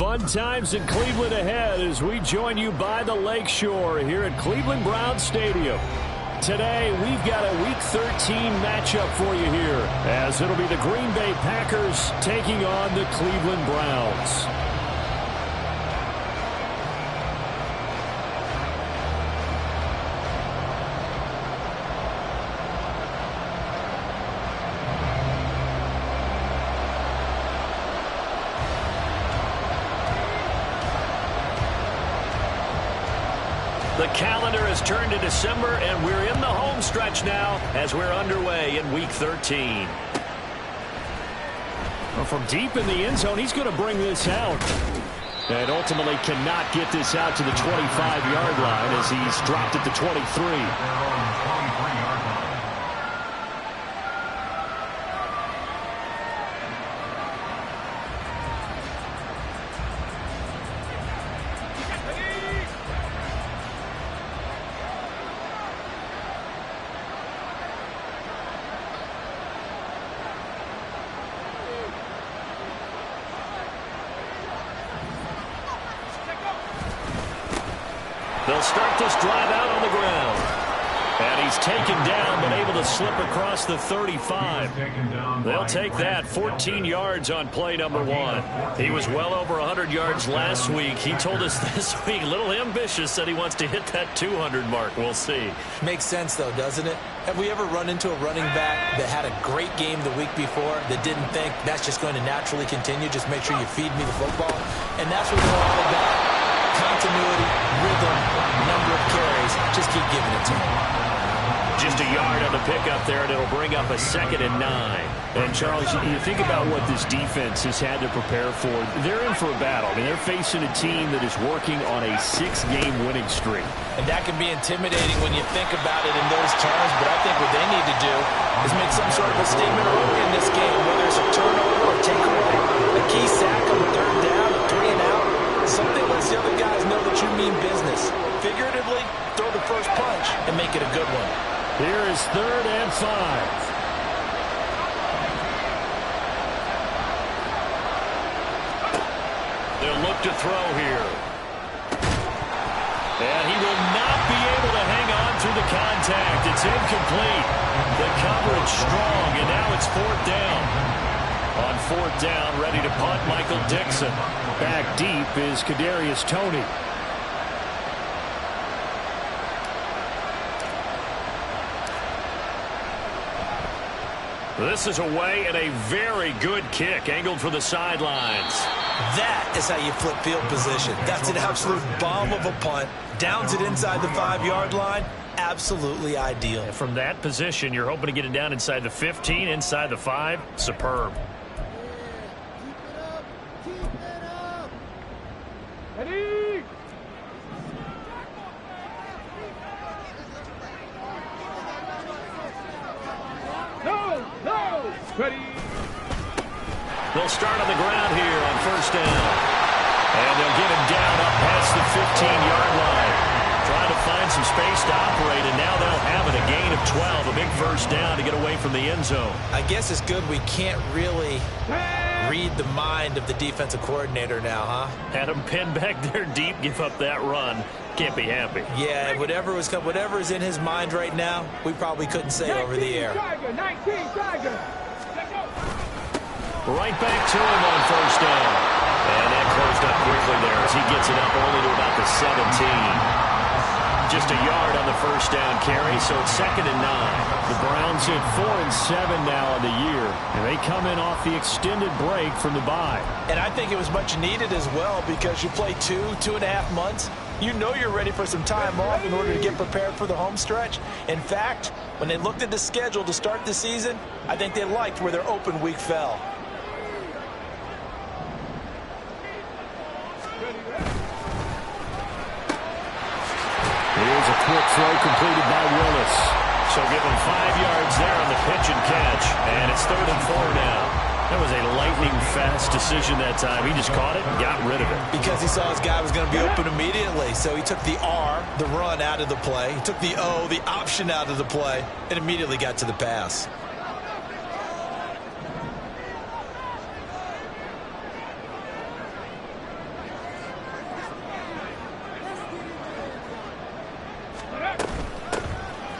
Fun times in Cleveland ahead as we join you by the Lakeshore here at Cleveland Browns Stadium. Today, we've got a Week 13 matchup for you here, as it'll be the Green Bay Packers taking on the Cleveland Browns. The calendar has turned to December, and we're in the home stretch now as we're underway in Week 13. Well, from deep in the end zone, he's going to bring this out. And ultimately cannot get this out to the 25-yard line as he's dropped at the 23. They'll start this drive out on the ground. And he's taken down, but able to slip across the 35. They'll take that 14 yards on play number 1. He was well over 100 yards last week. He told us this week, a little ambitious, said he wants to hit that 200 mark. We'll see. Makes sense, though, doesn't it? Have we ever run into a running back that had a great game the week before that didn't think that's just going to naturally continue? Just make sure you feed me the football. And that's what we're all about. Continuity, rhythm, number of carries. Just keep giving it to him. Just a yard on the pickup there, and it'll bring up a 2nd and 9. And, Charles, you think about what this defense has had to prepare for. They're in for a battle. I mean, they're facing a team that is working on a 6-game winning streak. And that can be intimidating when you think about it in those terms, but I think what they need to do is make some sort of a statement early in this game, whether it's a turnover or takeaway, a key sack on the 3rd down, a 3 and out. Something lets the other guys know that you mean business. Figuratively, throw the first punch and make it a good one. Here is 3rd and 5. They'll look to throw here. And he will not be able to hang on through the contact. It's incomplete. The coverage strong, and now it's 4th down. On 4th down, ready to punt, Michael Dixon. Back deep is Kadarius Toney. This is away and a very good kick, angled for the sidelines. That is how you flip field position. That's an absolute bomb of a punt. Downs it inside the 5-yard line. Absolutely ideal. And from that position, you're hoping to get it down inside the 15, inside the 5. Superb. Ready? No! Ready? They'll start on the ground here on 1st down. And they'll get him down up past the 15-yard line. Trying to find some space to operate, and now they'll have it. A gain of 12, a big 1st down to get away from the end zone. I guess it's good we can't really read the mind of the defensive coordinator now, huh? Had him pinned back there deep, give up that run. Can't be happy. Yeah, whatever is in his mind right now, we probably couldn't say over the air. Tiger, 19, Tiger. Right back to him on 1st down. And that closed up quickly there as he gets it up only to about the 17. Just a yard on the 1st down carry, so it's 2nd and 9. The Browns hit 4 and 7 now on the year, and they come in off the extended break from the bye. And I think it was much needed as well because you play 2.5 months. You know you're ready for some time off in order to get prepared for the home stretch. In fact, when they looked at the schedule to start the season, I think they liked where their open week fell. Here's a quick throw completed by Willis. So give him 5 yards there on the pitch and catch. And it's 3rd and 4 now. That was a lightning-fast decision that time. He just caught it and got rid of it. Because he saw his guy was going to be open immediately. So he took the R, the run, out of the play. He took the O, the option, out of the play, and immediately got to the pass.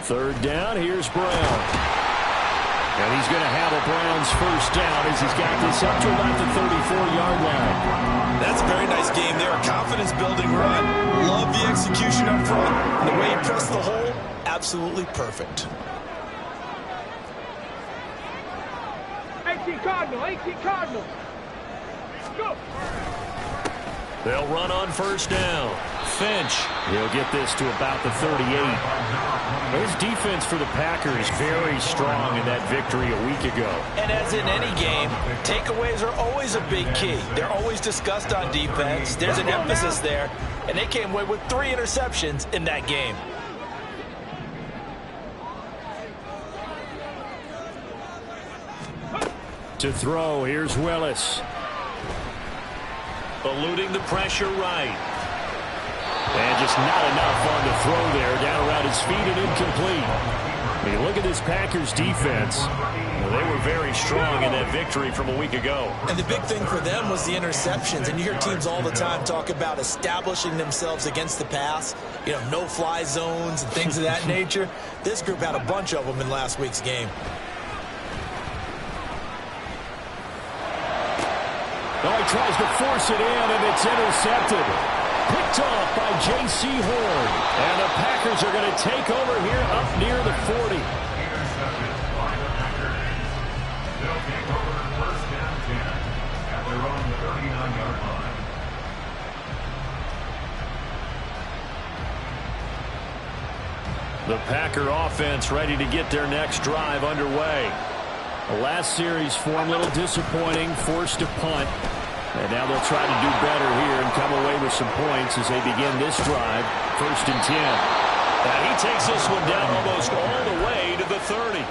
Third down, here's Brown. And he's going to have a Browns first down as he's got this up to about the 34-yard line. That's a very nice game there. A confidence-building run. Love the execution up front. And the way he pressed the hole, absolutely perfect. 18 Cardinal, 18 Cardinal. Go. They'll run on first down. Finch, he'll get this to about the 38. His defense for the Packers very strong in that victory a week ago. And as in any game, takeaways are always a big key. They're always discussed on defense. There's an emphasis there, and they came away with 3 interceptions in that game. To throw, here's Willis. Eluding the pressure right. And just not enough on the throw there. Down around his feet and incomplete. I mean, look at this Packers defense. Well, they were very strong in that victory from a week ago. And the big thing for them was the interceptions. And you hear teams all the time talk about establishing themselves against the pass. You know, no-fly zones and things of that nature. This group had a bunch of them in last week's game. Oh, he tries to force it in, and it's intercepted. Picked off by J.C. Horn. And the Packers are going to take over here up near the 40. They'll take over first down 10 at their own 39-yard line. The Packer offense ready to get their next drive underway. The last series for them, a little disappointing, forced to punt. And now they'll try to do better here and come away with some points as they begin this drive. First and 10. And he takes this one down almost all the way to the 30.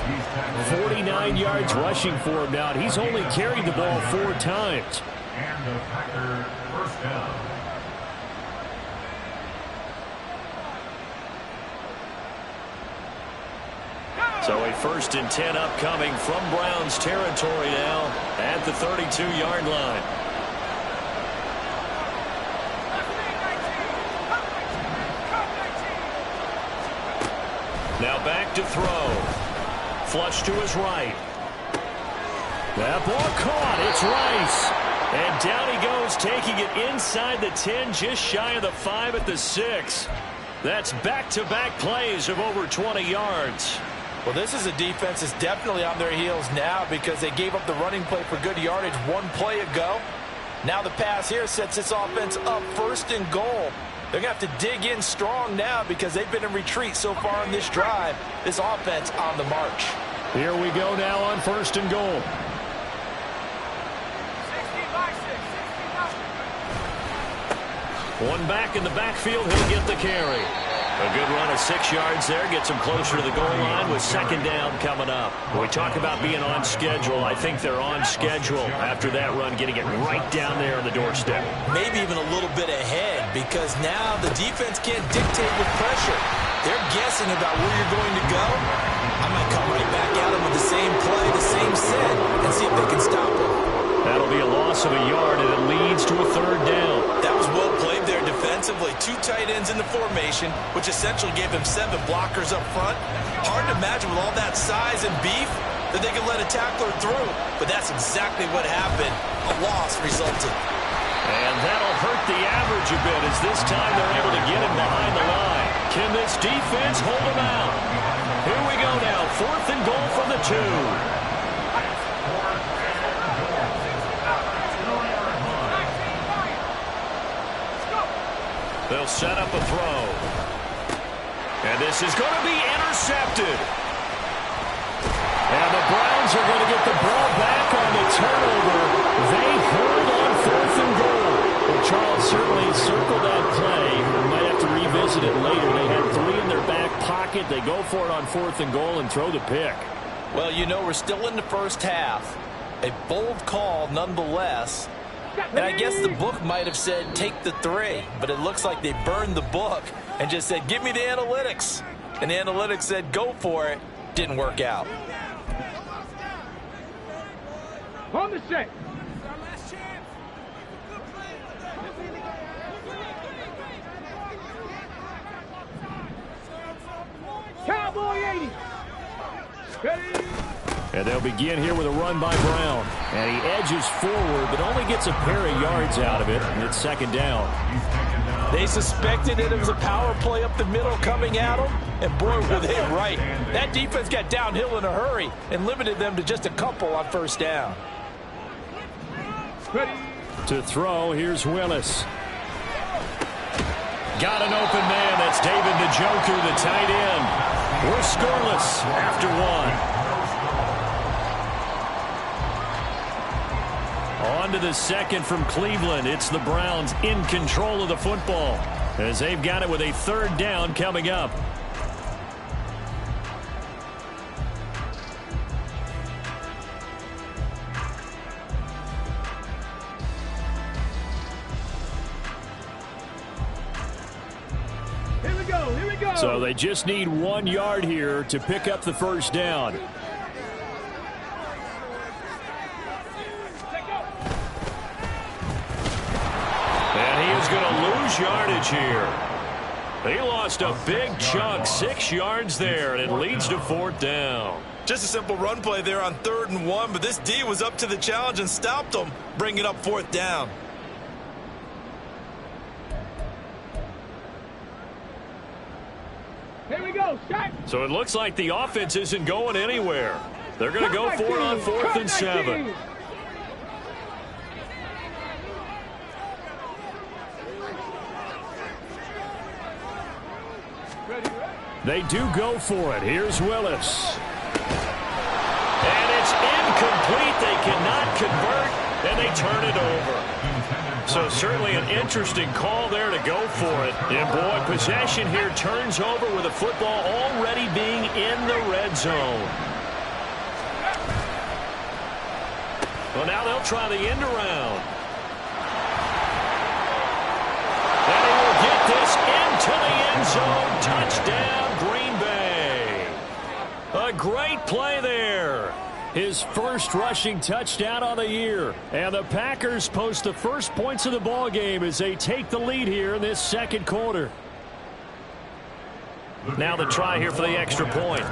49 yards rushing for him now. And he's only carried the ball 4 times. And the Packer first down. So a first and 10 upcoming from Browns territory now at the 32-yard line. Now back to throw. Flush to his right. That ball caught. It's Rice. And down he goes, taking it inside the 10, just shy of the 5 at the 6. That's back-to-back plays of over 20 yards. Well, this is a defense that's definitely on their heels now because they gave up the running play for good yardage 1 play ago. Now the pass here sets this offense up first and goal. They're going to have to dig in strong now because they've been in retreat so far in this drive. This offense on the march. Here we go now on first and goal. 16 by 6. One back in the backfield. He'll get the carry. A good run of 6 yards there. Gets him closer to the goal line with second down coming up. When we talk about being on schedule, I think they're on schedule after that run, getting it right down there on the doorstep. Maybe even a little bit ahead because now the defense can't dictate with pressure. They're guessing about where you're going to go. I might come right back at them with the same play, the same set, and see if they can stop them. That'll be a loss of a yard, and it leads to a third down. That was well played there defensively. 2 tight ends in the formation, which essentially gave them 7 blockers up front. Hard to imagine with all that size and beef that they could let a tackler through. But that's exactly what happened. A loss resulted. And that'll hurt the average a bit as this time they're able to get him behind the line. Can this defense hold him out? Here we go now. 4th and goal from the 2. They'll set up a throw. And this is going to be intercepted. And the Browns are going to get the ball back on the turnover. They hold on 4th and goal. Well, Charles certainly circled that play. We might have to revisit it later. They had 3 in their back pocket. They go for it on 4th and goal and throw the pick. Well, you know, we're still in the first half. A bold call nonetheless. And I guess the book might have said take the 3, but it looks like they burned the book and just said give me the analytics. And the analytics said go for it. Didn't work out. On the set. Count. Cowboy 80. Ready? And they'll begin here with a run by Brown. And he edges forward, but only gets a pair of yards out of it. And it's second down. They suspected it was a power play up the middle coming at them. And boy, were they right. That defense got downhill in a hurry and limited them to just a couple on first down. Ready? To throw, here's Willis. Got an open man. That's David Njoku, the tight end. We're scoreless after one. On to the second from Cleveland. It's the Browns in control of the football as they've got it with a third down coming up. Here we go. Here we go. So they just need 1 yard here to pick up the first down. Going to lose yardage here. He lost a big chunk, 6 yards there, and it leads to fourth down. Just a simple run play there on 3rd and 1, but this D was up to the challenge and stopped them, bringing up fourth down. Here we go. Shot. So it looks like the offense isn't going anywhere. They're going to go for it on 4th and 7. They do go for it. Here's Willis. And it's incomplete. They cannot convert, and they turn it over. So certainly an interesting call there to go for it. And boy, possession here turns over with the football already being in the red zone. Well, now they'll try the end around. And they will get this into the end zone. Touchdown, Green Bay. A great play there. His first rushing touchdown on the year. And the Packers post the first points of the ball game as they take the lead here in this second quarter. Now the try here for the extra point.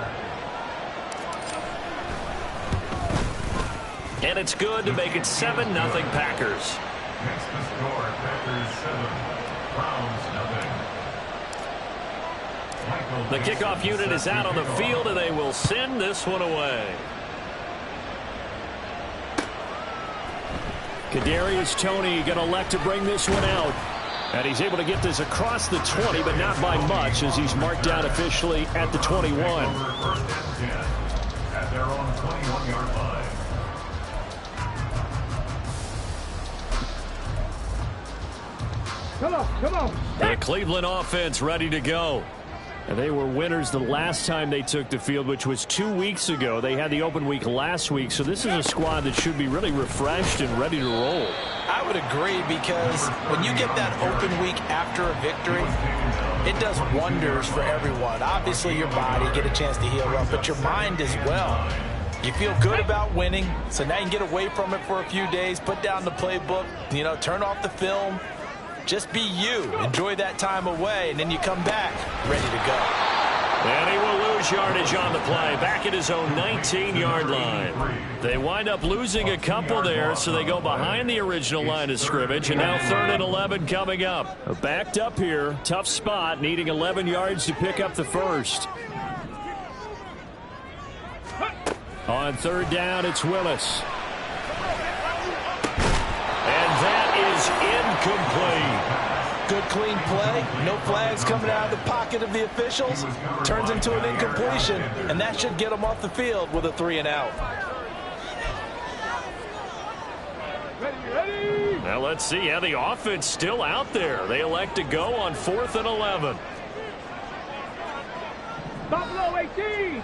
And it's good to make it 7-0 Packers. Next to score, Packers 7, Browns nothing. The kickoff unit is out on the field, and they will send this one away. Kadarius Toney going to elect to bring this one out. And he's able to get this across the 20, but not by much, as he's marked down officially at the 21. First and 10 at their own 21-yard line. Come on, come on. The Cleveland offense ready to go. And they were winners the last time they took the field, which was 2 weeks ago. They had the open week last week, so this is a squad that should be really refreshed and ready to roll. I would agree, because when you get that open week after a victory, it does wonders for everyone. Obviously, your body, get a chance to heal up, but your mind as well. You feel good about winning, so now you can get away from it for a few days, put down the playbook, turn off the film. Just be you. Enjoy that time away, and then you come back ready to go. And he will lose yardage on the play, back at his own 19-yard line. They wind up losing a couple there, so they go behind the original line of scrimmage, and now 3rd and 11 coming up. Backed up here, tough spot, needing 11 yards to pick up the first. On 3rd down, it's Willis. And that is incomplete. Good clean play. No flags coming out of the pocket of the officials. Turns into an incompletion, and that should get them off the field with a 3 and out. Ready. Now let's see how the offense still out there. They elect to go on 4th and 11. Buffalo 18.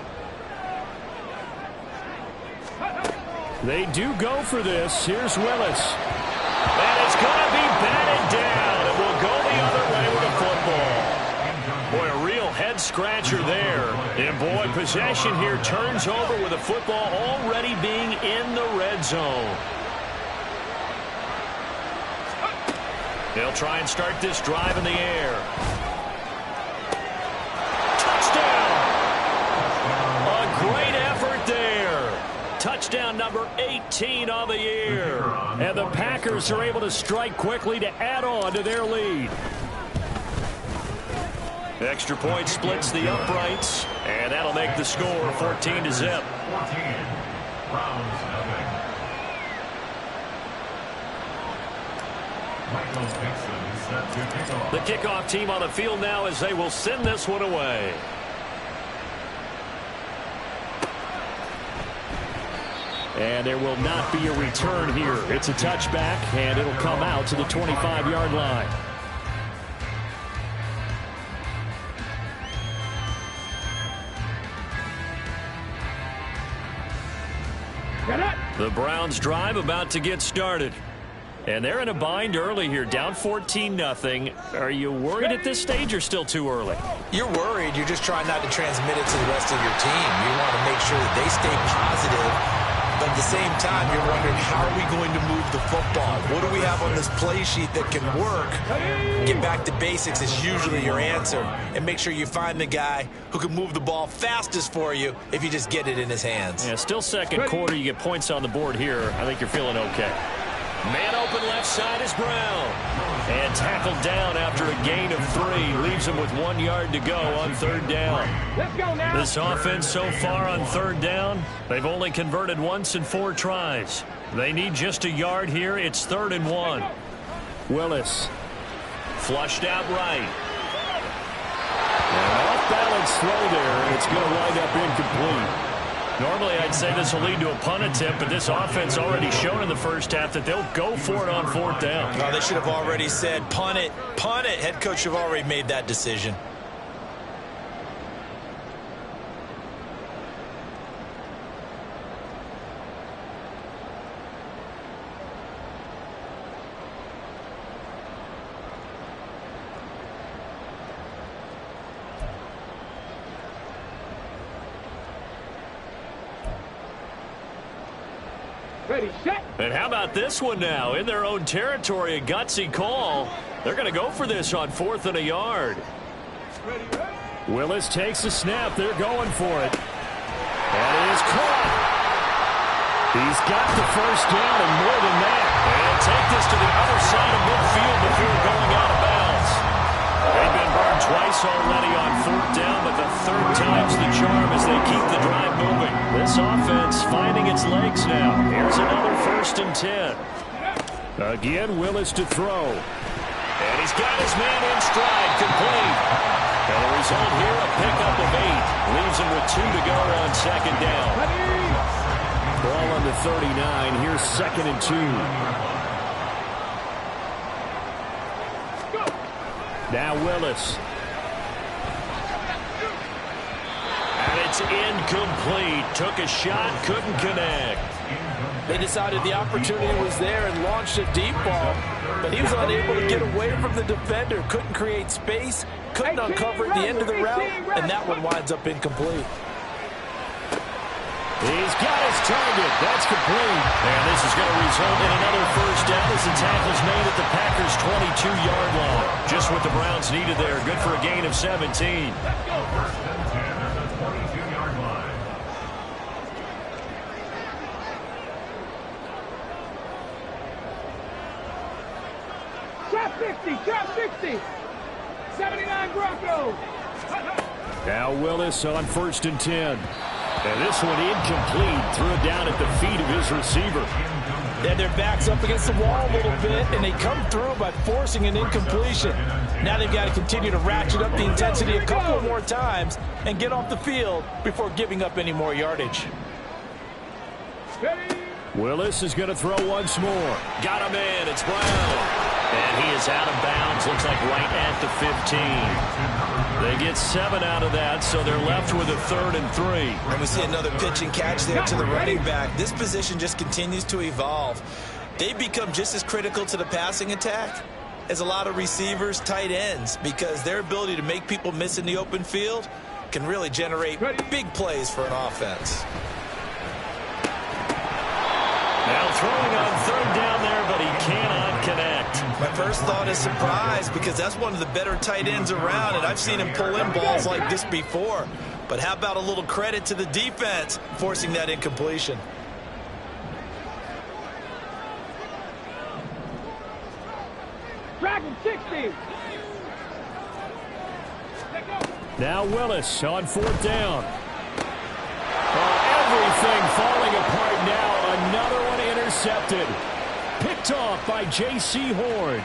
They do go for this. Here's Willis. And it's going to be batted down. It will go the other way with the football. Boy, a real head-scratcher there. And, boy, possession here turns over with the football already being in the red zone. They'll try and start this drive in the air. Touchdown! number 18 on the year. And the Packers are able to strike quickly to add on to their lead. Extra point splits the uprights, and that'll make the score 14-0. 14. Browns, nothing. Michael Dixon is set to kick off. The kickoff team on the field now as they will send this one away. And there will not be a return here. It's a touchback, and it'll come out to the 25-yard line. The Browns drive about to get started. And they're in a bind early here, down 14-0. Are you worried at this stage or still too early? You're worried. You're just trying not to transmit it to the rest of your team. You want to make sure that they stay positive. But at the same time, you're wondering, how are we going to move the football? What do we have on this play sheet that can work? Get back to basics is usually your answer. And make sure you find the guy who can move the ball fastest for you if you just get it in his hands. Yeah, still second quarter. You get points on the board here. I think you're feeling okay. Man open left side is Brown. And tackled down after a gain of 3. Leaves him with 1 yard to go on 3rd down. Let's go now. This offense so far on 3rd down, they've only converted once in 4 tries. They need just a yard here. It's 3rd and 1. Willis. Flushed out right. An off-balance throw there. It's going to wind up incomplete. Normally, I'd say this will lead to a punt attempt, but this offense already shown in the first half that they'll go for it on 4th down. No, they should have already said, punt it, punt it. Head coach have already made that decision. Ready, set. And how about this one now? In their own territory, a gutsy call. They're going to go for this on 4th and a yard. Willis takes the snap. They're going for it. And it is caught. He's got the first down and more than that. And take this to the other side of midfield before going out of bounds. They've been burned twice already on 4th down, but the 3rd time's the charm as they keep the drive moving. This offense finding its legs now. Here's another 1st and 10. Again, Willis to throw. And he's got his man in stride, complete. And the result here, a pickup of 8. Leaves him with 2 to go on 2nd down. Ball on the 39. Here's 2nd and 2. Now Willis. And it's incomplete. Took a shot, couldn't connect. They decided the opportunity was there and launched a deep ball, but he was unable to get away from the defender. Couldn't create space, couldn't uncover at the end of the route, and that one winds up incomplete. He's got his target. That's complete. And this is going to result in another 1st down as the tackle's made at the Packers' 22-yard line. Just what the Browns needed there. Good for a gain of 17. Let's go. 1st and 10 at the 22-yard line. Trap 60, trap 60. 79 Broncos. Now Willis on 1st and 10. And this one incomplete. Threw it down at the feet of his receiver. And their back's up against the wall a little bit, and they come through by forcing an incompletion. Now they've got to continue to ratchet up the intensity a couple more times and get off the field before giving up any more yardage. Willis is going to throw once more. Got him in. It's Brown. And he is out of bounds. Looks like right at the 15. They get 7 out of that, so they're left with a 3rd and 3. And we see another pitch and catch there to the running back. This position just continues to evolve. They've become just as critical to the passing attack as a lot of receivers, tight ends, because their ability to make people miss in the open field can really generate big plays for an offense. Now throwing on 3rd down there, but he cannot connect. My first thought is surprise, because that's one of the better tight ends around, and I've seen him pull in balls like this before. But how about a little credit to the defense forcing that incompletion? 11, 60. Now Willis on fourth down. Everything falling apart now. Another one intercepted. Picked off by J.C. Horn.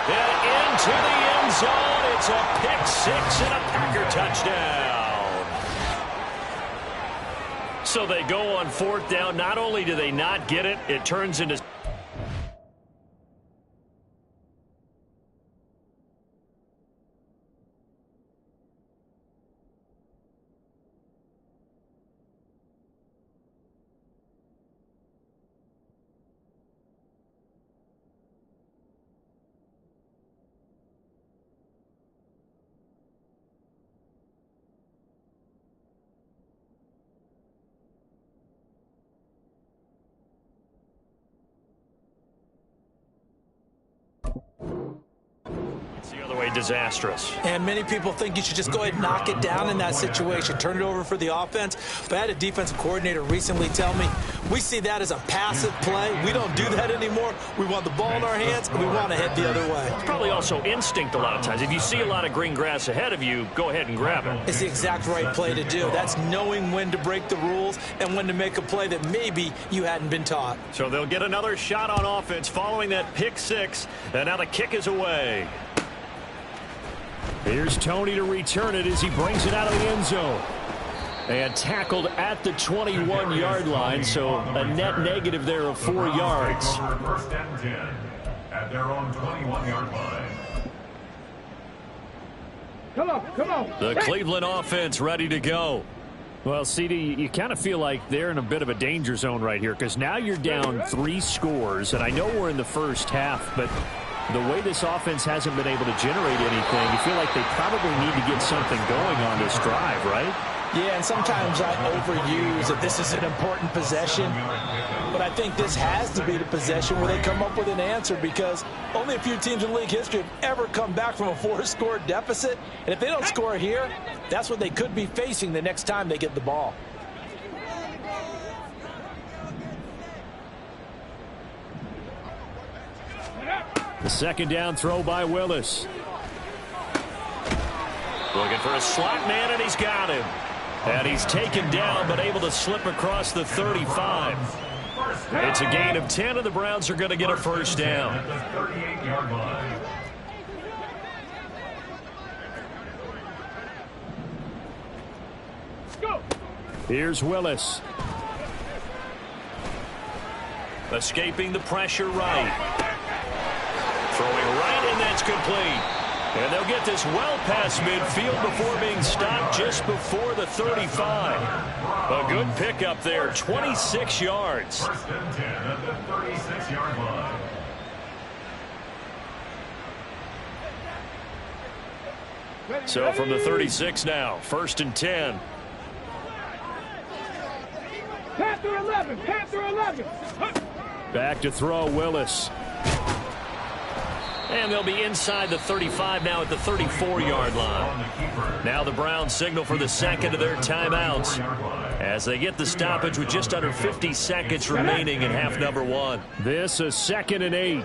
And into the end zone. It's a pick six and a Packer touchdown. So they go on fourth down. Not only do they not get it, it turns into... the other way disastrous. And many people think you should just go ahead and knock it down in that situation. Turn it over for the offense. But I had a defensive coordinator recently tell me, we see that as a passive play. We don't do that anymore. We want the ball in our hands, and we want to head the other way. It's probably also instinct a lot of times. If you see a lot of green grass ahead of you, go ahead and grab it. It's the exact right play to do. That's knowing when to break the rules and when to make a play that maybe you hadn't been taught. So they'll get another shot on offense following that pick six, and now the kick is away. Here's Tony to return it as he brings it out of the end zone. And tackled at the 21-yard line, so a net negative there of 4 yards. First and 10 at their own 21-yard line. Come on. The Cleveland offense ready to go. Well, CD, you kind of feel like they're in a bit of a danger zone right here because now you're down 3 scores, and I know we're in the first half, but the way this offense hasn't been able to generate anything, you feel like they probably need to get something going on this drive, right? Yeah, and sometimes I overuse that this is an important possession, but I think this has to be the possession where they come up with an answer because only a few teams in league history have ever come back from a 4-score deficit, and if they don't score here, that's what they could be facing the next time they get the ball. The second down throw by Willis. Looking for a slot man, and he's got him. And he's taken down, but able to slip across the 35. It's a gain of 10, and the Browns are going to get a first down. At the 38-yard line. Go. Here's Willis. Escaping the pressure right. Throwing right, and that's complete. And they'll get this well past midfield before being stopped just before the 35. A good pickup there, 26 yards. First and 10 at the 36-yard line. So from the 36 now, first and 10. Panther 11. Back to throw, Willis. And they'll be inside the 35 now at the 34-yard line. Now the Browns signal for the second of their timeouts as they get the stoppage with just under 50 seconds remaining in half number 1. This is 2nd and 8.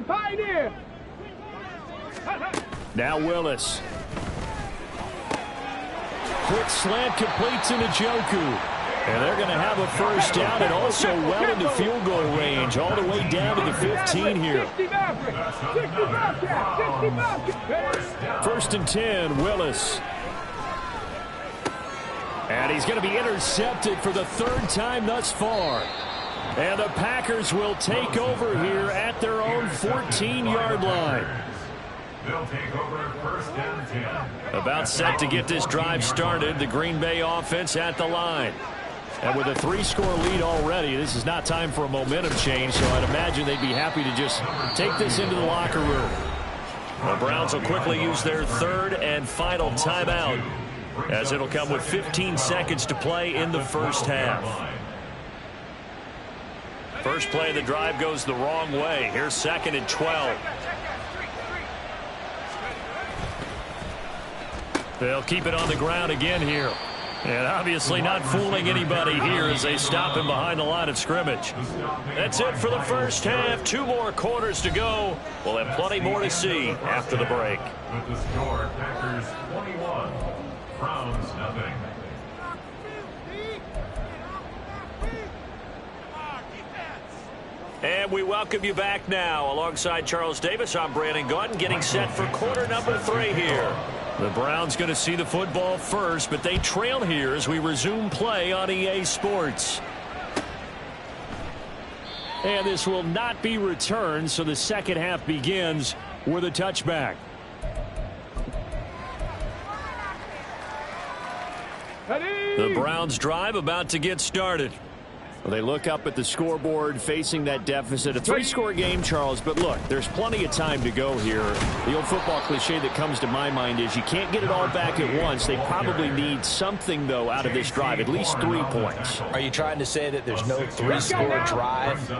Pioneer. Now Willis. Quick slant completes into Njoku. And they're going to have a first down and also well into field goal range, all the way down to the 15 here. 1st and 10, Willis. And he's going to be intercepted for the 3rd time thus far. And the Packers will take over here at their own 14-yard line. They'll take over 1st and 10. About set to get this drive started, the Green Bay offense at the line. And with a 3-score lead already, this is not time for a momentum change, so I'd imagine they'd be happy to just take this into the locker room. The Browns will quickly use their 3rd and final timeout, as it'll come with 15 seconds to play in the first half. First play of the drive goes the wrong way. Here's 2nd and 12. They'll keep it on the ground again here. And obviously not fooling anybody here as they stop him behind the line of scrimmage. That's it for the first half. 2 more quarters to go. We'll have plenty more to see after the break. With the score, Packers 21, Browns nothing. And we welcome you back now. Alongside Charles Davis, I'm Brandon Gaudin, getting set for quarter number 3 here. The Browns going to see the football first, but they trail here as we resume play on EA Sports. And this will not be returned, so the second half begins with a touchback. The Browns drive about to get started. Well, they look up at the scoreboard facing that deficit. A 3-score game, Charles, but look, there's plenty of time to go here. The old football cliche that comes to my mind is you can't get it all back at once. They probably need something, though, out of this drive, at least 3 points. Are you trying to say that there's no 3-score drive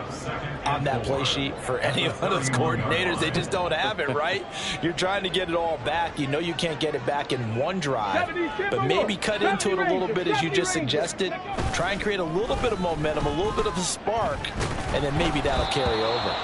on that play sheet for any of those coordinators? They just don't have it, right? You're trying to get it all back. You know you can't get it back in one drive, but maybe cut into it a little bit as you just suggested. Try and create a little bit of momentum, a little bit of a spark, and then maybe that'll carry over.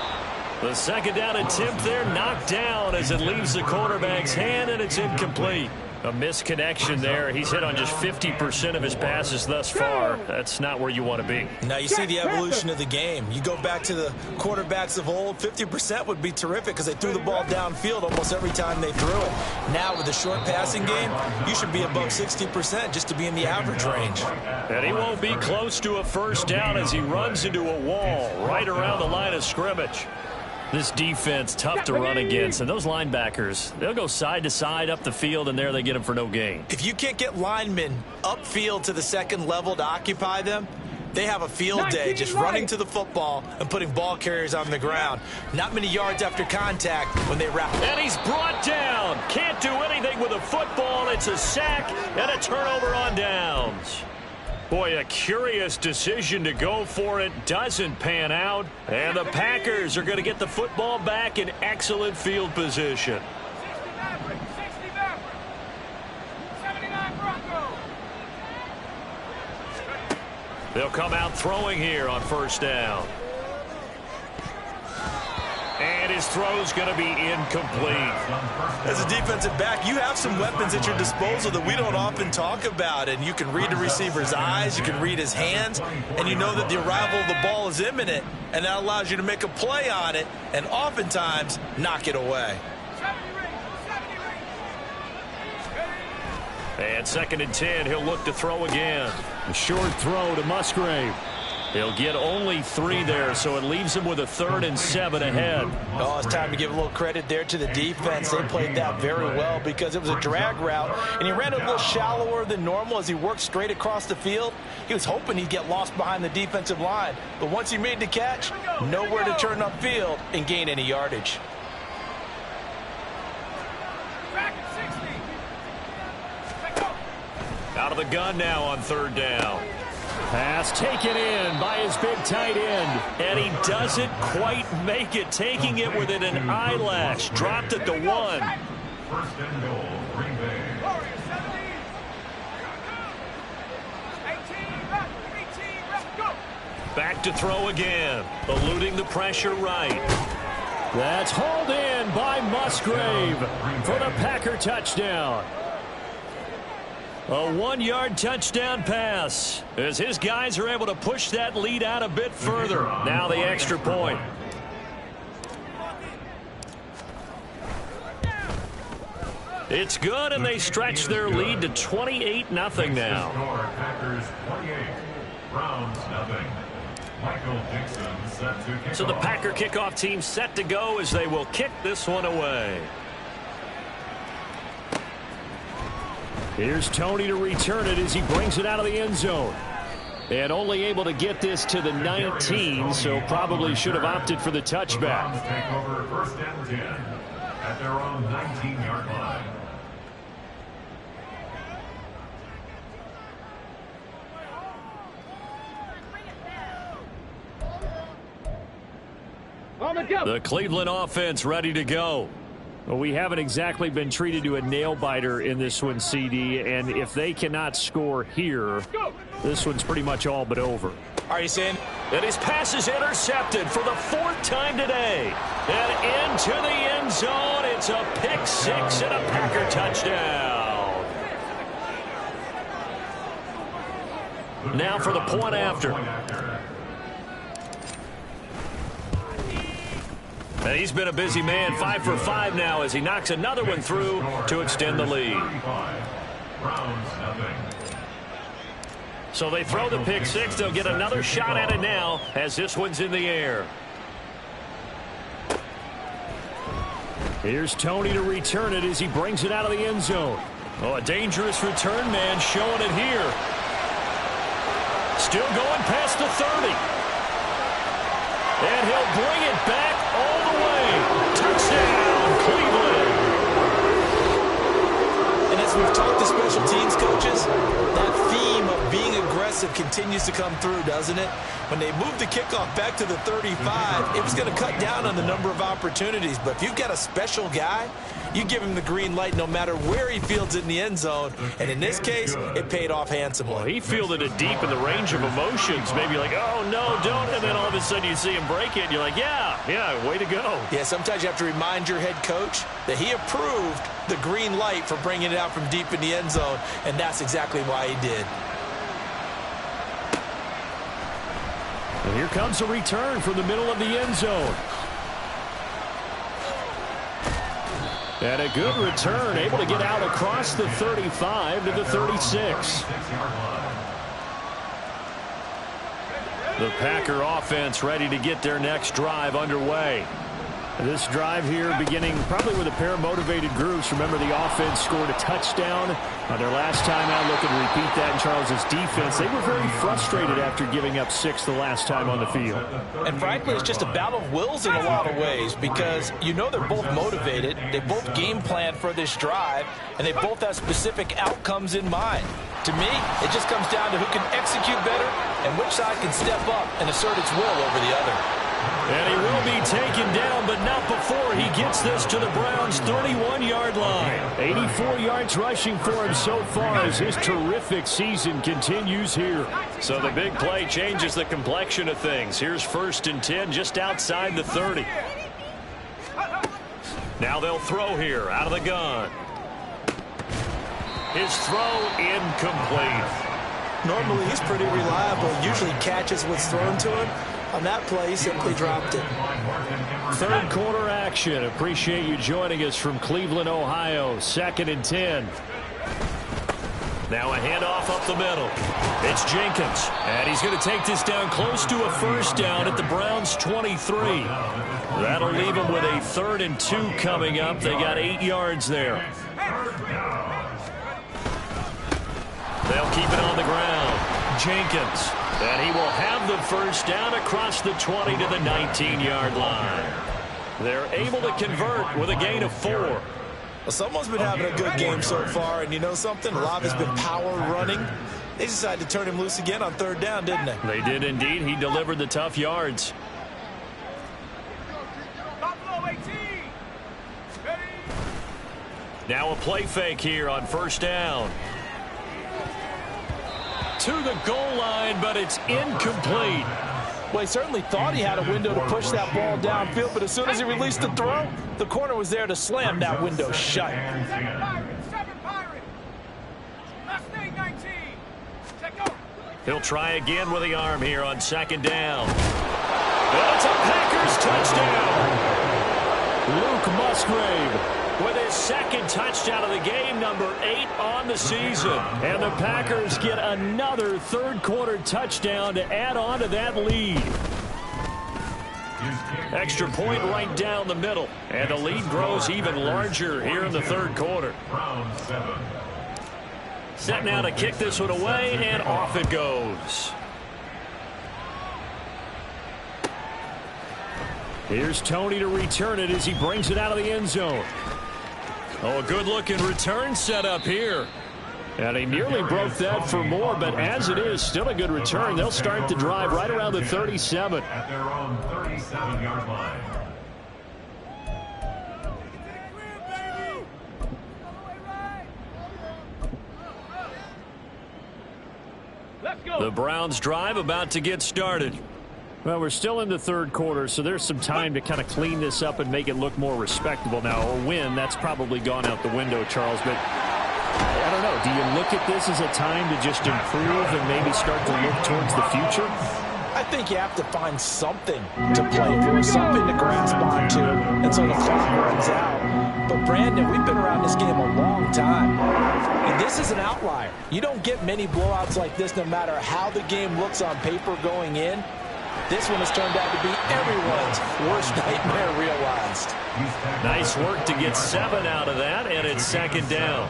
The second down attempt there knocked down as it leaves the quarterback's hand, and it's incomplete. A misconnection there. He's hit on just 50% of his passes thus far. That's not where you want to be. Now you see the evolution of the game. You go back to the quarterbacks of old, 50% would be terrific because they threw the ball downfield almost every time they threw it. Now with the short passing game, you should be above 60% just to be in the average range. And he won't be close to a first down as he runs into a wall right around the line of scrimmage. This defense, tough to run against, and those linebackers, they'll go side to side up the field, and there they get them for no gain. If you can't get linemen upfield to the second level to occupy them, they have a field day just running to the football and putting ball carriers on the ground. Not many yards after contact when they wrap. And he's brought down. Can't do anything with a football. It's a sack and a turnover on downs. Boy, a curious decision to go for it. Doesn't pan out. And the Packers are going to get the football back in excellent field position. They'll come out throwing here on first down. And his throw's going to be incomplete. As a defensive back, you have some weapons at your disposal that we don't often talk about. And you can read the receiver's eyes, you can read his hands, and you know that the arrival of the ball is imminent. And that allows you to make a play on it and oftentimes knock it away. And 2nd and 10, he'll look to throw again. A short throw to Musgrave. He'll get only 3 there, so it leaves him with a 3rd and 7 ahead. Oh, it's time to give a little credit there to the defense. They played that very well because it was a drag route, and he ran a little shallower than normal as he worked straight across the field. He was hoping he'd get lost behind the defensive line, but once he made the catch, nowhere to turn upfield and gain any yardage. Out of the gun now on 3rd down. Pass taken in by his big tight end. And he doesn't quite make it, taking it within an eyelash. Dropped at the 1. 1st and goal, Green Bay. Back to throw again. Eluding the pressure right. That's hauled in by Musgrave for the Packer touchdown. A 1-yard touchdown pass as his guys are able to push that lead out a bit further. Now the extra point. It's good, and they stretch their lead to 28-0 now. Packers 28, Browns nothing. Michael Dixon set to kick So the off. Packer kickoff team set to go as they will kick this one away. Here's Tony to return it as he brings it out of the end zone. And only able to get this to the 19, so probably should have opted for the touchback. Browns take over 1st and 10 at their own 19-yard line. On the go. The Cleveland offense ready to go. Well, we haven't exactly been treated to a nail-biter in this one, CD, and if they cannot score here, this one's pretty much all but over. Are you saying? And his pass is intercepted for the 4th time today. And into the end zone, it's a pick 6 and a Packer touchdown. Now for the point after. And he's been a busy man, 5 for 5 now as he knocks another one through to extend the lead. So they throw the pick 6. They'll get another shot at it now as this one's in the air. Here's Tony to return it as he brings it out of the end zone. Oh, a dangerous return man showing it here. Still going past the 30. And he'll bring it back all the way. Touchdown, Cleveland. And as we've talked to special teams coaches, that theme of being aggressive continues to come through, doesn't it? When they moved the kickoff back to the 35, it was going to cut down on the number of opportunities. But if you've got a special guy, you give him the green light no matter where he fields it in the end zone. And in this case, it paid off handsomely. Well, he fielded it deep in the range of emotions. Maybe like, oh, no, don't. And then all of a sudden you see him break it. And you're like, yeah, way to go. Yeah, sometimes you have to remind your head coach that he approved the green light for bringing it out from deep in the end zone. And that's exactly why he did. And here comes a return from the middle of the end zone. And a good return, able to get out across the 35 to the 36. The Packer offense ready to get their next drive underway. This drive here beginning probably with a pair of motivated groups. Remember, the offense scored a touchdown on their last time out. Looking to repeat that in Charles's defense. They were very frustrated after giving up 6 the last time on the field. And frankly, it's just a battle of wills in a lot of ways because you know they're both motivated. They both game plan for this drive, and they both have specific outcomes in mind. To me, it just comes down to who can execute better and which side can step up and assert its will over the other. And he will be taken down, but not before he gets this to the Browns' 31-yard line. 84 yards rushing for him so far as his terrific season continues here. So the big play changes the complexion of things. Here's 1st and 10 just outside the 30. Now they'll throw here out of the gun. His throw incomplete. Normally he's pretty reliable. Usually catches what's thrown to him. On that play, he simply dropped it. 3rd quarter action. Appreciate you joining us from Cleveland, Ohio. 2nd and 10. Now a handoff up the middle. It's Jenkins. And he's going to take this down close to a 1st down at the Browns' 23. That'll leave him with a 3rd and 2 coming up. They got 8 yards there. They'll keep it on the ground. Jenkins. And he will have the 1st down across the 20 to the 19-yard line. They're able to convert with a gain of 4. Well, someone's been having a good game so far, and you know something? A lot has been power running. They decided to turn him loose again on 3rd down, didn't they? They did indeed. He delivered the tough yards. Now a play fake here on 1st down. To the goal line, but it's incomplete. Well, he certainly thought he had a window to push that ball downfield, but as soon as he released the throw, the corner was there to slam that window shut. He'll try again with the arm here on 2nd down. And it's a Packers touchdown. Luke Musgrave with his 2nd touchdown of the game, number 8 on the season. And the Packers get another 3rd quarter touchdown to add on to that lead. Extra point right down the middle. And the lead grows even larger here in the 3rd quarter. Set now to kick this one away, and off it goes. Here's Tony to return it as he brings it out of the end zone. Oh, a good-looking return set up here. And he nearly broke that for more, but as it is, still a good return. They'll start the drive right around the 37. At their own 37-yard line. The Browns drive about to get started. Well, we're still in the third quarter, so there's some time to kind of clean this up and make it look more respectable. Now, a win, that's probably gone out the window, Charles, but I don't know. Do you look at this as a time to just improve and maybe start to look towards the future? I think you have to find something to play for, something to grasp onto until the clock runs out. But, Brandon, we've been around this game a long time. And this is an outlier. You don't get many blowouts like this no matter how the game looks on paper going in. This one has turned out to be everyone's worst nightmare realized. Nice work to get 7 out of that, and it's second down.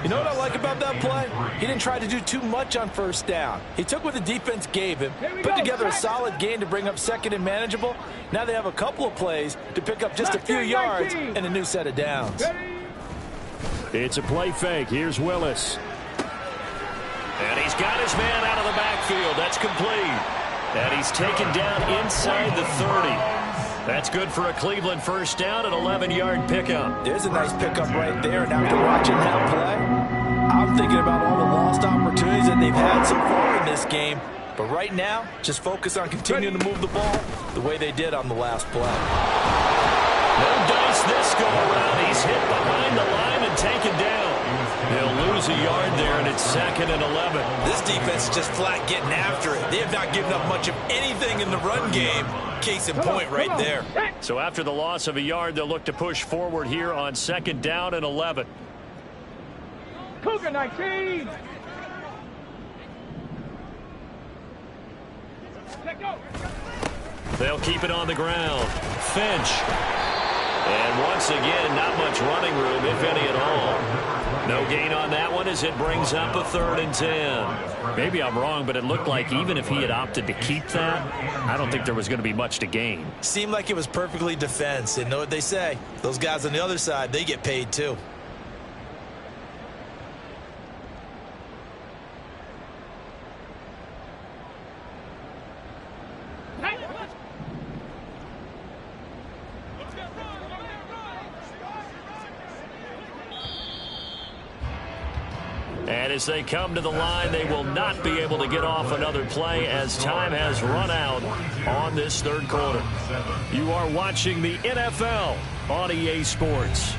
You know what I like about that play? He didn't try to do too much on first down. He took what the defense gave him, put together a solid gain to bring up second and manageable. Now they have a couple of plays to pick up just a few yards and a new set of downs. It's a play fake. Here's Willis. And he's got his man out of the backfield. That's complete. And he's taken down inside the 30. That's good for a Cleveland first down, an 11-yard pickup. There's a nice pickup right there. And after watching that play, I'm thinking about all the lost opportunities that they've had so far in this game. But right now, just focus on continuing to move the ball the way they did on the last play. No dice this go around. He's hit behind the line and taken down. They'll lose a yard there, and it's second and 11. This defense is just flat getting after it. They have not given up much of anything in the run game. Case in point right there. So after the loss of a yard, they'll look to push forward here on second down and 11. Cougar 19. Let go. They'll keep it on the ground. Finch. And once again, not much running room, if any at all. No gain on that one as it brings up a 3rd and 10. Maybe I'm wrong, but it looked like even if he had opted to keep that, I don't think there was going to be much to gain. Seemed like it was perfectly defense. And know what they say? Those guys on the other side, they get paid too. And as they come to the line, they will not be able to get off another play as time has run out on this third quarter. You are watching the NFL on EA Sports.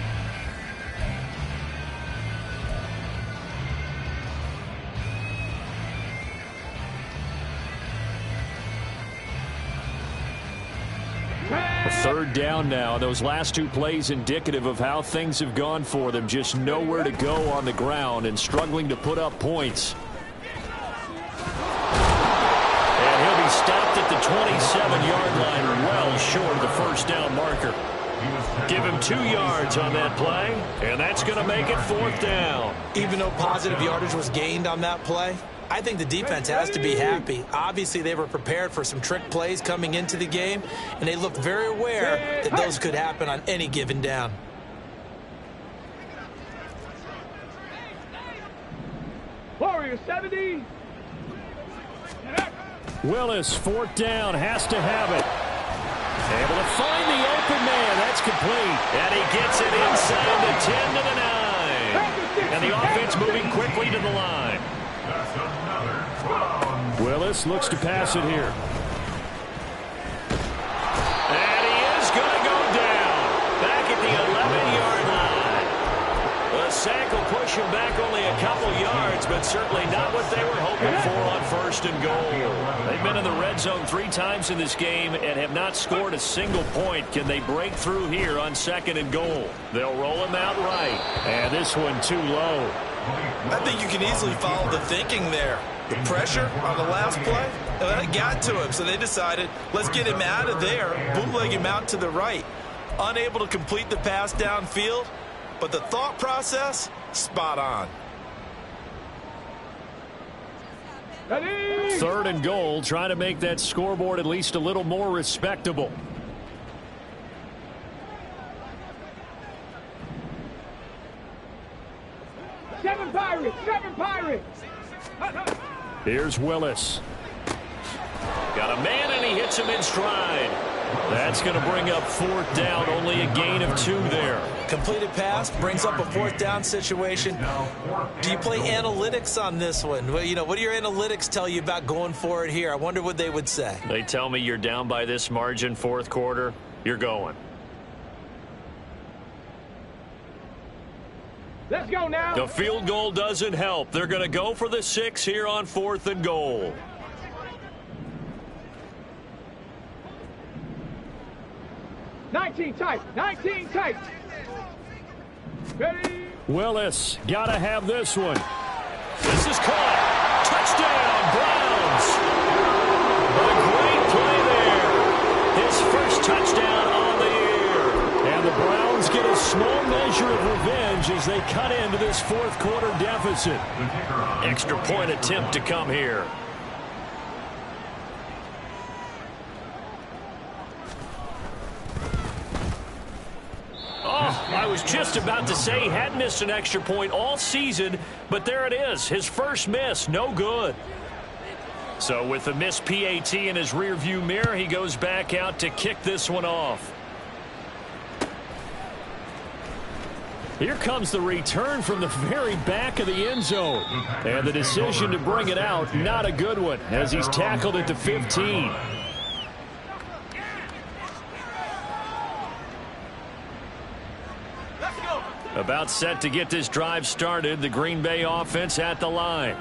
Third down now. Those last 2 plays indicative of how things have gone for them. Just nowhere to go on the ground and struggling to put up points. And he'll be stopped at the 27-yard line, well short of the first down marker. Give him 2 yards on that play, and that's going to make it 4th down. Even though positive yardage was gained on that play, I think the defense has to be happy. Obviously, they were prepared for some trick plays coming into the game, and they looked very aware that those could happen on any given down. Warriors 70. Willis, 4th down, has to have it. Able to find the open man. That's complete. And he gets it inside the 10 to the 9. And the offense moving quickly to the line. Willis looks to pass it here. And he is going to go down. Back at the 11-yard line. The sack will push him back only a couple yards, but certainly not what they were hoping for on 1st and goal. They've been in the red zone 3 times in this game and have not scored a single point. Can they break through here on 2nd and goal? They'll roll him out right. And this one too low. I think you can easily follow the thinking there. The pressure on the last play, it got to him, so they decided, let's get him out of there, bootleg him out to the right. Unable to complete the pass downfield, but the thought process, spot on. 3rd and goal, trying to make that scoreboard at least a little more respectable. Seven Pirates. Here's Willis. Got a man, and he hits him in stride. That's going to bring up 4th down, only a gain of 2 there. Completed pass brings up a fourth down situation. Do you play analytics on this one? Well, you know, what do your analytics tell you about going for it here? I wonder what they would say. They tell me you're down by this margin, fourth quarter, you're going. Let's go now. The field goal doesn't help. They're going to go for the 6 here on 4th and goal. Nineteen tight. 19 tight. Ready? Willis, got to have this one. This is caught. Touchdown, Browns. A great play there. His first touchdown on the year. And the Browns get a small measure of revenge as they cut into this fourth quarter deficit. Extra point attempt to come here. I was just about to say he had missed an extra point all season, but there it is. His first miss, no good. So with the missed PAT in his rearview mirror, he goes back out to kick this one off. Here comes the return from the very back of the end zone. And the decision to bring it out, not a good one, as he's tackled at the 15. About set to get this drive started. The Green Bay offense at the line.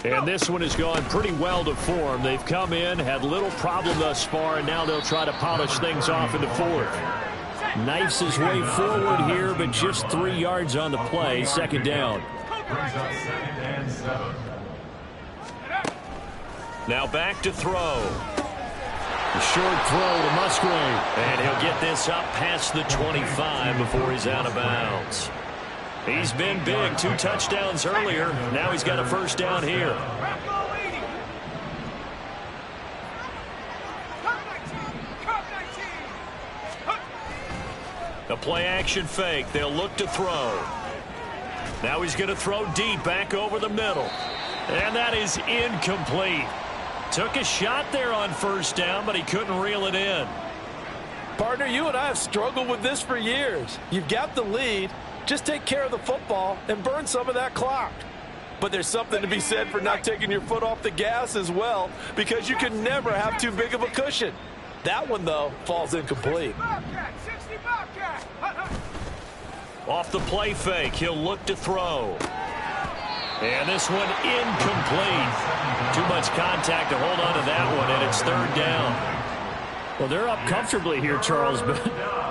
And this one has gone pretty well to form. They've come in, had little problem thus far, and now they'll try to polish things off in the fourth. Knifes his way forward here, but just 3 yards on the play. Second down. Now back to throw. A short throw to Musgrave. And he'll get this up past the 25 before he's out of bounds. He's been big. 2 touchdowns earlier. Now he's got a first down here. A play action fake. They'll look to throw. Now he's going to throw deep back over the middle. And that is incomplete. Took a shot there on first down, but he couldn't reel it in. Partner, you and I have struggled with this for years. You've got the lead. Just take care of the football and burn some of that clock. But there's something to be said for not taking your foot off the gas as well, because you can never have too big of a cushion. That one, though, falls incomplete. Off the play fake, he'll look to throw. And this one incomplete. Too much contact to hold on to that one, and it's third down. Well, they're up comfortably here, Charles, but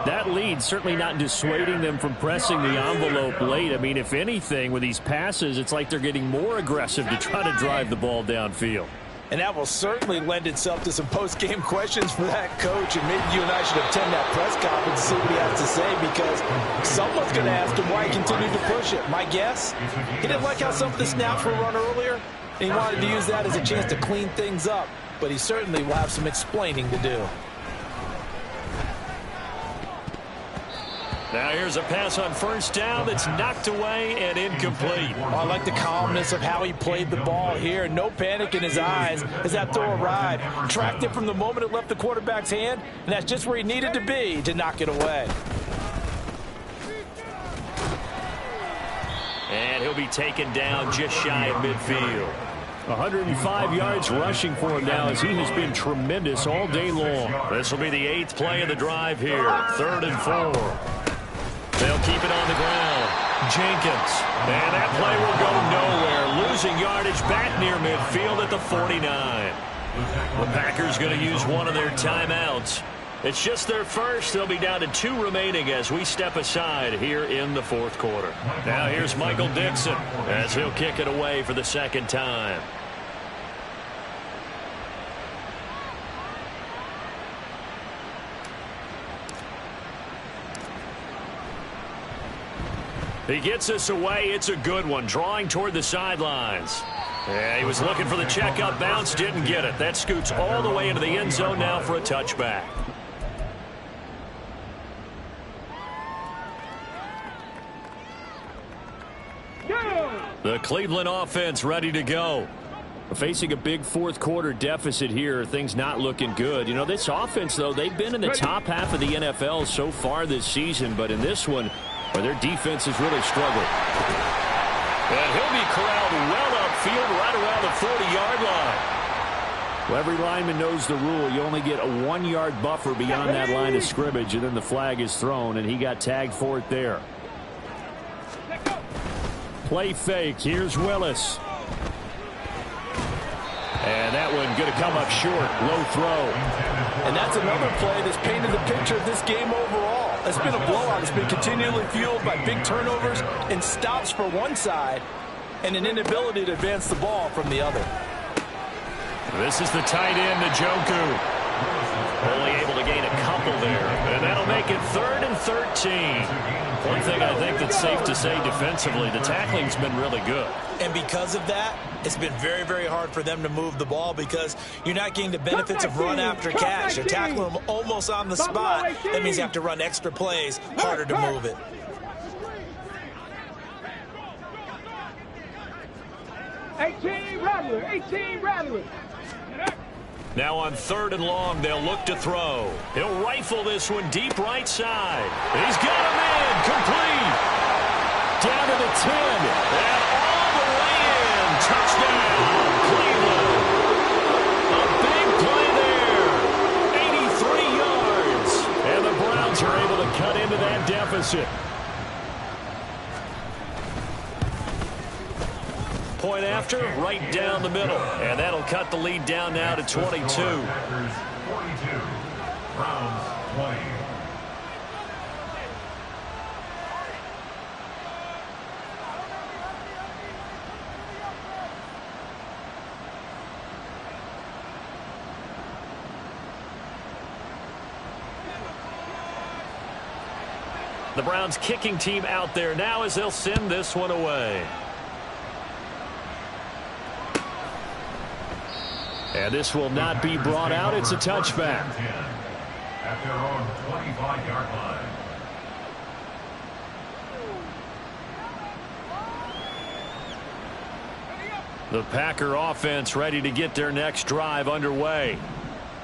that lead certainly not dissuading them from pressing the envelope late. I mean, if anything, with these passes, it's like they're getting more aggressive to try to drive the ball downfield. And that will certainly lend itself to some post-game questions for that coach, and maybe you and I should attend that press conference and see what he has to say, because someone's going to ask him why he continued to push it. My guess, he didn't like how some of the snaps were run earlier, and he wanted to use that as a chance to clean things up, but he certainly will have some explaining to do. Now here's a pass on first down that's knocked away and incomplete. I like the calmness of how he played the ball here. No panic in his eyes as that throw arrived. Tracked it from the moment it left the quarterback's hand, and that's just where he needed to be to knock it away. And he'll be taken down just shy of midfield. 105 yards rushing for him now as he has been tremendous all day long. This will be the 8th play of the drive here. 3rd and 4. They'll keep it on the ground. Jenkins. And that play will go nowhere. Losing yardage back near midfield at the 49. The Packers going to use one of their timeouts. It's just their first. They'll be down to 2 remaining as we step aside here in the 4th quarter. Now here's Michael Dixon as he'll kick it away for the 2nd time. He gets us away. It's a good one. Drawing toward the sidelines. Yeah, he was looking for the checkup bounce. Didn't get it. That scoots all the way into the end zone now for a touchback. The Cleveland offense ready to go. Facing a big 4th quarter deficit here, things not looking good. You know, this offense, though, they've been in the top half of the NFL so far this season, but in this one, where their defense has really struggled. And he'll be corralled well upfield right around the 40-yard line. Well, every lineman knows the rule. You only get a 1-yard buffer beyond that line of scrimmage, and then the flag is thrown, and he got tagged for it there. Play fake. Here's Willis. And that one going to come up short. Low throw. And that's another play that's painted the picture of this game overall. It's been a blowout. It's been continually fueled by big turnovers and stops for one side and an inability to advance the ball from the other. This is the tight end, Njoku. Only able to gain a couple there. And that'll make it 3rd and 13. One thing I think that's safe to say defensively, the tackling's been really good. And because of that, it's been very, very hard for them to move the ball because you're not getting the benefits of run after catch. You're tackling them almost on the spot. That means you have to run extra plays, harder to move it. Eighteen Rattler. Now on 3rd and long, they'll look to throw. He'll rifle this one deep right side. He's got him in. Complete. Down to the 10. And all the way in. Touchdown, Cleveland. A big play there. 83 yards. And the Browns are able to cut into that deficit. Point after, right down the middle. And that'll cut the lead down now to 22. Packers 42, Browns 20. The Browns kicking team out there now as they'll send this one away. And this will not be brought out. It's a touchback. At their own 25-yard line. The Packer offense ready to get their next drive underway.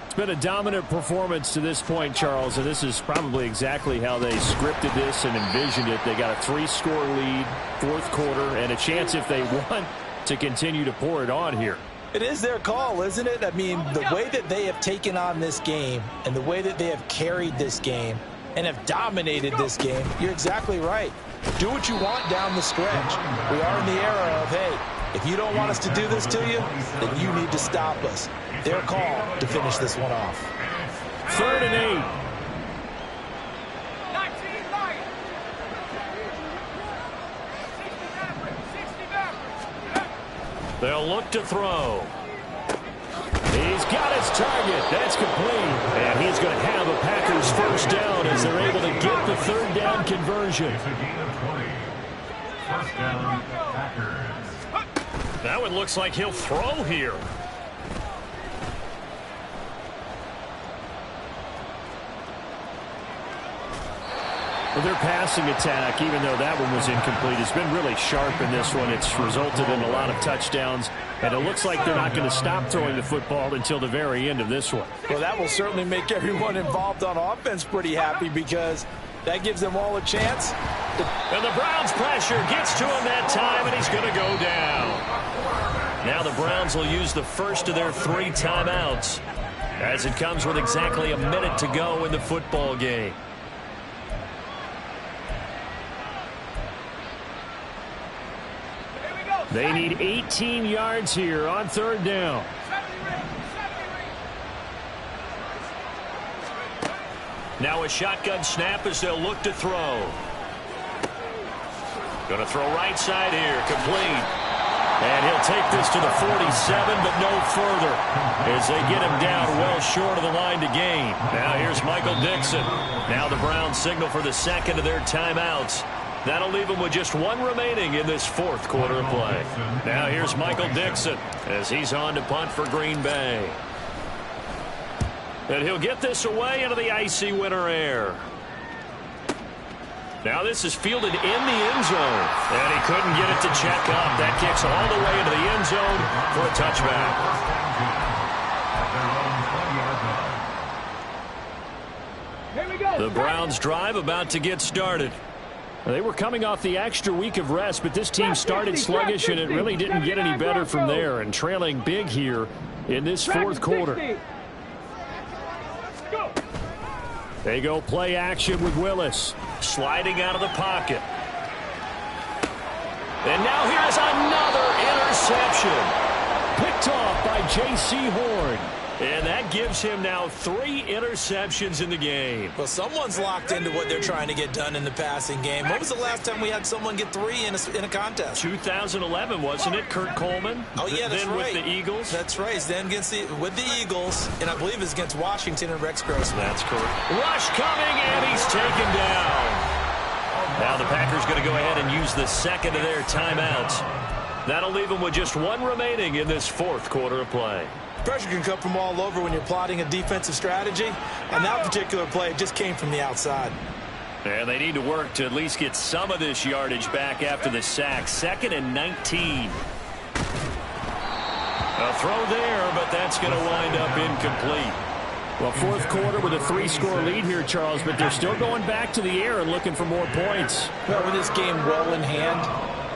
It's been a dominant performance to this point, Charles, and this is probably exactly how they scripted this and envisioned it. They got a 3-score lead, 4th quarter, and a chance if they want to continue to pour it on here. It is their call, isn't it? I mean, the way that they have taken on this game and the way that they have carried this game and have dominated this game, you're exactly right. Do what you want down the stretch. We are in the era of, hey, if you don't want us to do this to you, then you need to stop us. Their call to finish this one off. 3rd and 8. They'll look to throw. He's got his target. That's complete. And he's going to have a Packers first down as they're able to get the 3rd down conversion. It's a gain of 20. First down, Packers. That one looks like he'll throw here. Well, their passing attack, even though that one was incomplete, has been really sharp in this one. It's resulted in a lot of touchdowns, and it looks like they're not going to stop throwing the football until the very end of this one. Well, that will certainly make everyone involved on offense pretty happy because that gives them all a chance. And the Browns pressure gets to him that time, and he's going to go down. Now the Browns will use the first of their 3 timeouts as it comes with exactly a minute to go in the football game. They need 18 yards here on 3rd down. Now a shotgun snap as they'll look to throw. Going to throw right side here, complete. And he'll take this to the 47, but no further as they get him down well short of the line to gain. Now here's Michael Dixon. Now the Browns signal for the 2nd of their timeouts. That'll leave him with just 1 remaining in this 4th quarter of play. Now here's Michael Dixon as he's on to punt for Green Bay. And he'll get this away into the icy winter air. Now this is fielded in the end zone. And he couldn't get it to check up. That kicks all the way into the end zone for a touchback. The Browns drive about to get started. They were coming off the extra week of rest, but this team started sluggish, and it really didn't get any better from there, and trailing big here in this fourth quarter. They go play action with Willis. Sliding out of the pocket. And now here's another interception. Picked off by J.C. Horn. And that gives him now 3 interceptions in the game. Well, someone's locked into what they're trying to get done in the passing game. When was the last time we had someone get 3 in a contest? 2011, wasn't it, Kurt Coleman? Oh, yeah, that's then right. with the Eagles? That's right. Then with the Eagles, and I believe it's against Washington and Rex Grossman. That's correct. Rush coming, and he's taken down. Now the Packers going to go ahead and use the second of their timeouts. That'll leave them with just 1 remaining in this fourth quarter of play. Pressure can come from all over when you're plotting a defensive strategy. On that particular play, it just came from the outside. And they need to work to at least get some of this yardage back after the sack. 2nd and 19. A throw there, but that's going to wind up incomplete. Well, fourth quarter with a 3-score lead here, Charles, but they're still going back to the air and looking for more points. Well, with this game well in hand,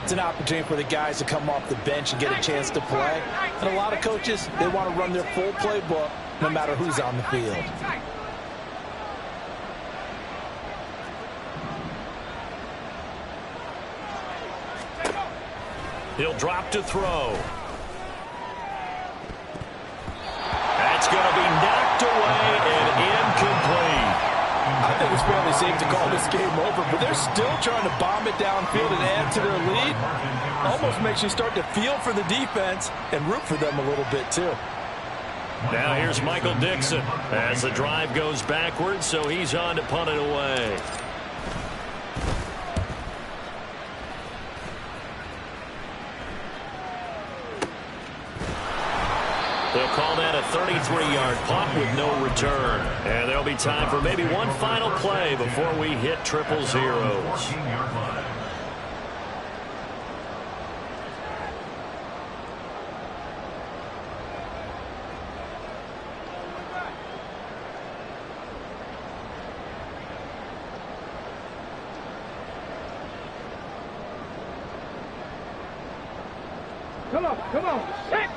it's an opportunity for the guys to come off the bench and get a chance to play. And a lot of coaches, they want to run their full playbook no matter who's on the field. He'll drop to throw. That's going to be knocked away and incomplete. I think it's fairly safe to call this game over, but they're still trying to bomb it downfield and add to their lead. Almost makes you start to feel for the defense and root for them a little bit, too. Now here's Michael Dixon as the drive goes backwards, so he's on to punt it away. They'll call that a 33-yard punt with no return. And there'll be time for maybe one final play before we hit triple zeros. Come on, set!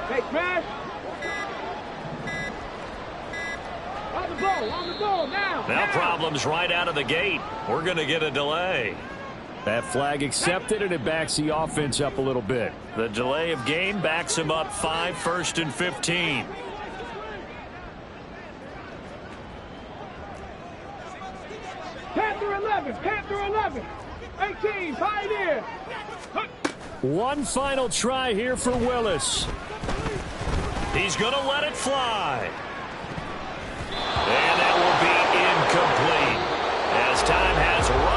Hey, Crash! On the ball, now! Now problems right out of the gate. We're going to get a delay. That flag accepted, and it backs the offense up a little bit. The delay of game backs him up 5, 1st and 15. Panther 11, 18, Pioneer. One final try here for Willis. He's going to let it fly.